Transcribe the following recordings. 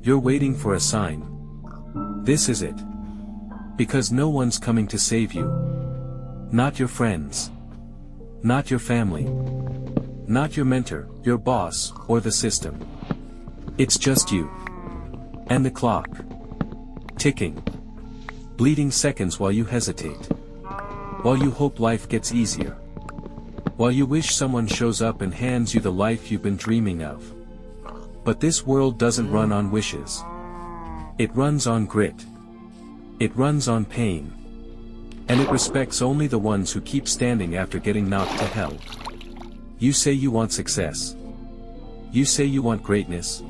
You're waiting for a sign. This is it. Because no one's coming to save you. Not your friends. Not your family. Not your mentor, your boss, or the system. It's just you. And the clock. Ticking. Bleeding seconds while you hesitate. While you hope life gets easier. While you wish someone shows up and hands you the life you've been dreaming of. But this world doesn't run on wishes. It runs on grit. It runs on pain. And it respects only the ones who keep standing after getting knocked to hell. You say you want success. You say you want greatness.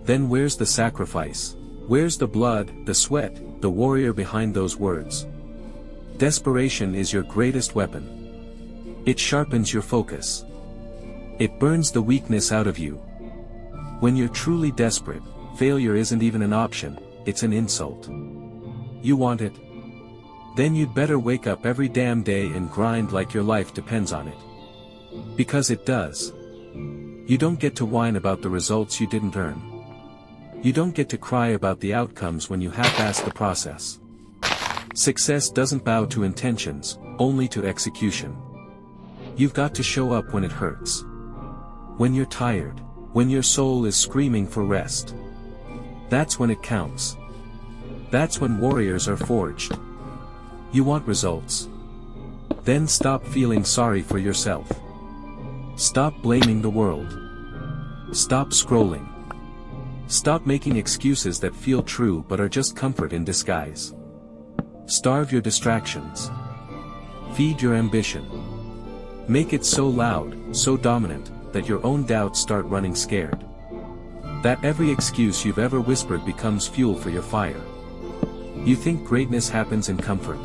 Then where's the sacrifice? Where's the blood, the sweat, the warrior behind those words? Desperation is your greatest weapon. It sharpens your focus. It burns the weakness out of you. When you're truly desperate, failure isn't even an option, it's an insult. You want it? Then you'd better wake up every damn day and grind like your life depends on it. Because it does. You don't get to whine about the results you didn't earn. You don't get to cry about the outcomes when you half-ass the process. Success doesn't bow to intentions, only to execution. You've got to show up when it hurts. When you're tired. When your soul is screaming for rest. That's when it counts. That's when warriors are forged. You want results. Then stop feeling sorry for yourself. Stop blaming the world. Stop scrolling. Stop making excuses that feel true but are just comfort in disguise. Starve your distractions. Feed your ambition. Make it so loud, so dominant, that your own doubts start running scared. That every excuse you've ever whispered becomes fuel for your fire. You think greatness happens in comfort.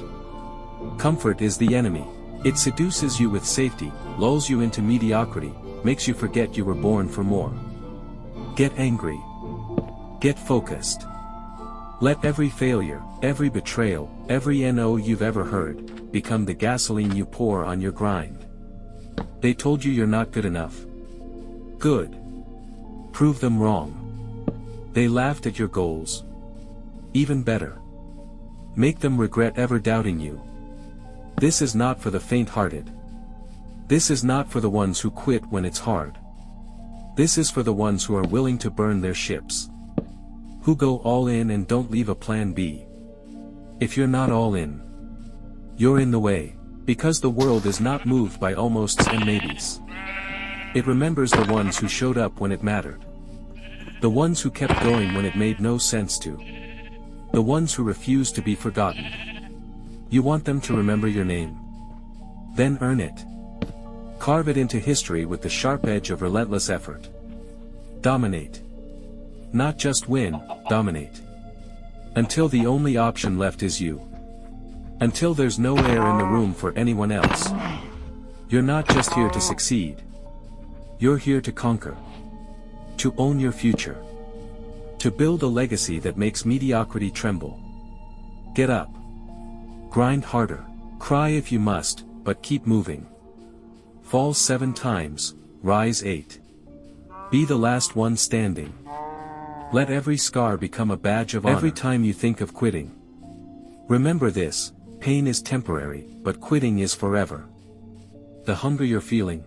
Comfort is the enemy. It seduces you with safety, lulls you into mediocrity, makes you forget you were born for more. Get angry. Get focused. Let every failure, every betrayal, every no you've ever heard, become the gasoline you pour on your grind. They told you you're not good enough. Good. Prove them wrong. They laughed at your goals. Even better. Make them regret ever doubting you. This is not for the faint-hearted. This is not for the ones who quit when it's hard. This is for the ones who are willing to burn their ships. Who go all in and don't leave a plan B. If you're not all in, you're in the way, because the world is not moved by almosts and maybes. It remembers the ones who showed up when it mattered. The ones who kept going when it made no sense to. The ones who refused to be forgotten. You want them to remember your name. Then earn it. Carve it into history with the sharp edge of relentless effort. Dominate. Not just win, dominate. Until the only option left is you. Until there's no air in the room for anyone else. You're not just here to succeed. You're here to conquer. To own your future. To build a legacy that makes mediocrity tremble. Get up. Grind harder. Cry if you must, but keep moving. Fall 7 times, rise 8. Be the last one standing. Let every scar become a badge of honor. Every time you think of quitting. Remember this, pain is temporary, but quitting is forever. The hunger you're feeling.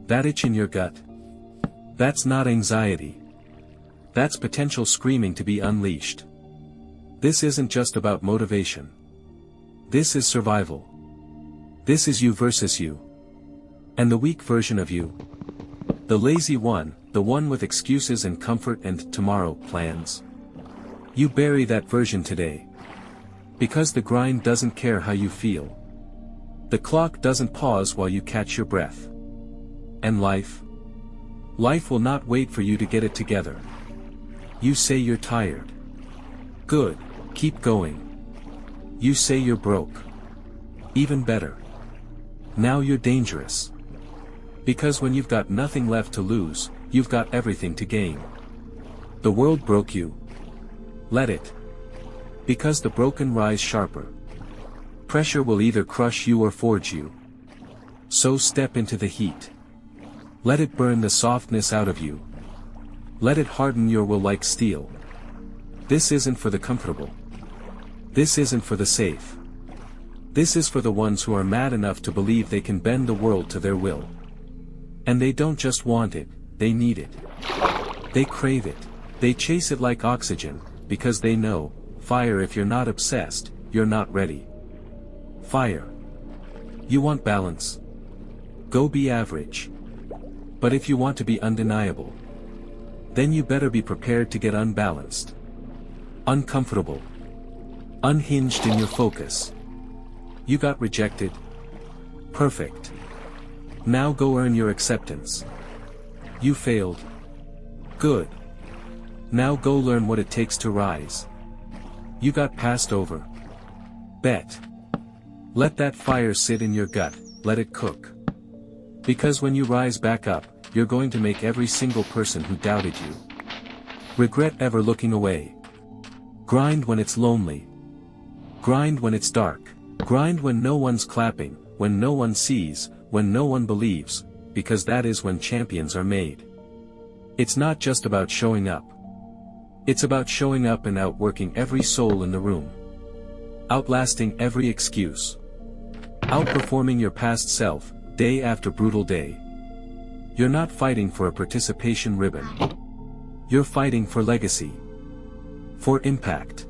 That itch in your gut. That's not anxiety. That's potential screaming to be unleashed. This isn't just about motivation. This is survival. This is you versus you. And the weak version of you. The lazy one, the one with excuses and comfort and tomorrow plans. You bury that version today. Because the grind doesn't care how you feel. The clock doesn't pause while you catch your breath. And life? Life will not wait for you to get it together. You say you're tired. Good, keep going. You say you're broke. Even better. Now you're dangerous. Because when you've got nothing left to lose, you've got everything to gain. The world broke you. Let it. Because the broken rise sharper. Pressure will either crush you or forge you. So step into the heat. Let it burn the softness out of you. Let it harden your will like steel. This isn't for the comfortable. This isn't for the safe. This is for the ones who are mad enough to believe they can bend the world to their will. And they don't just want it, they need it. They crave it. They chase it like oxygen, because they know, fire, if you're not obsessed, you're not ready. Fire. You want balance? Go be average. But if you want to be undeniable, then you better be prepared to get unbalanced. Uncomfortable. Unhinged in your focus. You got rejected? Perfect. Now go earn your acceptance. You failed? Good. Now go learn what it takes to rise. You got passed over? Bet. Let that fire sit in your gut, let it cook. Because when you rise back up, you're going to make every single person who doubted you regret ever looking away. Grind when it's lonely. Grind when it's dark. Grind when no one's clapping, when no one sees, when no one believes, because that is when champions are made. It's not just about showing up. It's about showing up and outworking every soul in the room. Outlasting every excuse. Outperforming your past self, day after brutal day. You're not fighting for a participation ribbon. You're fighting for legacy. For impact.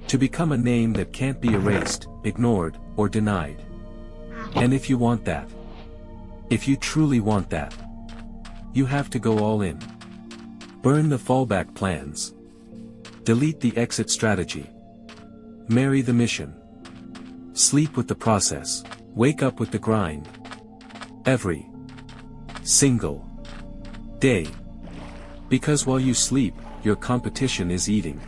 To become a name that can't be erased, ignored, or denied. And if you want that, if you truly want that, you have to go all in. Burn the fallback plans. Delete the exit strategy. Marry the mission. Sleep with the process. Wake up with the grind. Every single day. Because while you sleep, your competition is eating.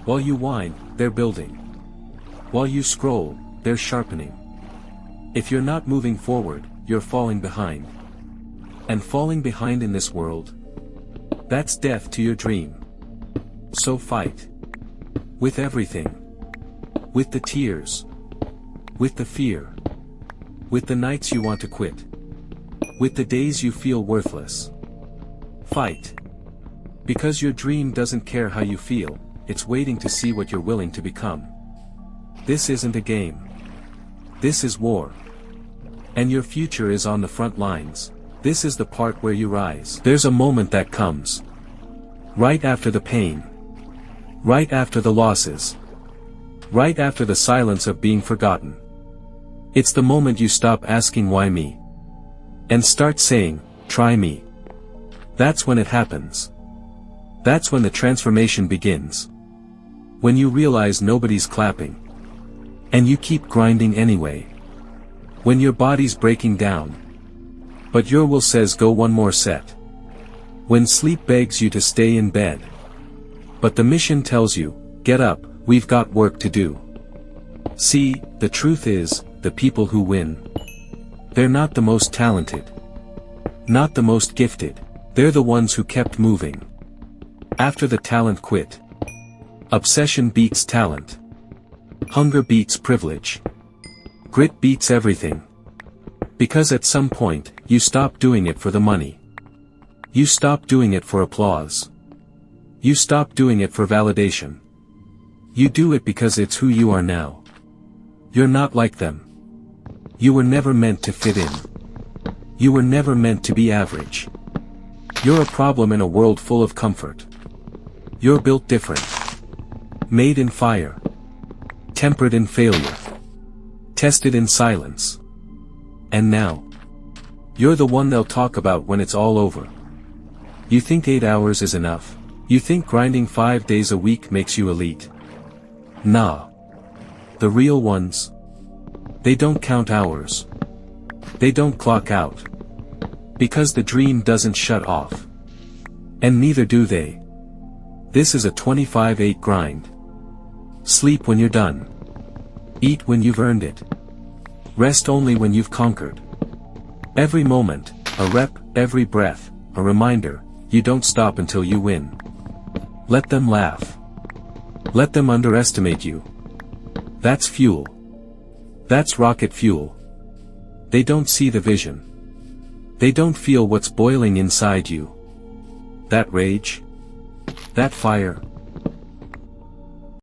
While you whine, they're building. While you scroll, they're sharpening. If you're not moving forward, you're falling behind. And falling behind in this world, that's death to your dream. So fight. With everything. With the tears. With the fear. With the nights you want to quit. With the days you feel worthless. Fight. Because your dream doesn't care how you feel, it's waiting to see what you're willing to become. This isn't a game. This is war. And your future is on the front lines. This is the part where you rise. There's a moment that comes. Right after the pain. Right after the losses. Right after the silence of being forgotten. It's the moment you stop asking why me. And start saying, try me. That's when it happens. That's when the transformation begins. When you realize nobody's clapping. And you keep grinding anyway. When your body's breaking down. But your will says go one more set. When sleep begs you to stay in bed. But the mission tells you, get up, we've got work to do. See, the truth is, the people who win. They're not the most talented. Not the most gifted. They're the ones who kept moving. After the talent quit. Obsession beats talent. Hunger beats privilege. Grit beats everything. Because at some point, you stop doing it for the money. You stop doing it for applause. You stop doing it for validation. You do it because it's who you are now. You're not like them. You were never meant to fit in. You were never meant to be average. You're a problem in a world full of comfort. You're built different. Made in fire. Tempered in failure. Tested in silence. And now, you're the one they'll talk about when it's all over. You think 8 hours is enough? You think grinding 5 days a week makes you elite? Nah. The real ones. They don't count hours. They don't clock out. Because the dream doesn't shut off. And neither do they. This is a 25/8 grind. Sleep when you're done. Eat when you've earned it. Rest only when you've conquered. Every moment, a rep, every breath, a reminder, you don't stop until you win. Let them laugh. Let them underestimate you. That's fuel. That's rocket fuel. They don't see the vision. They don't feel what's boiling inside you. That rage? That fire?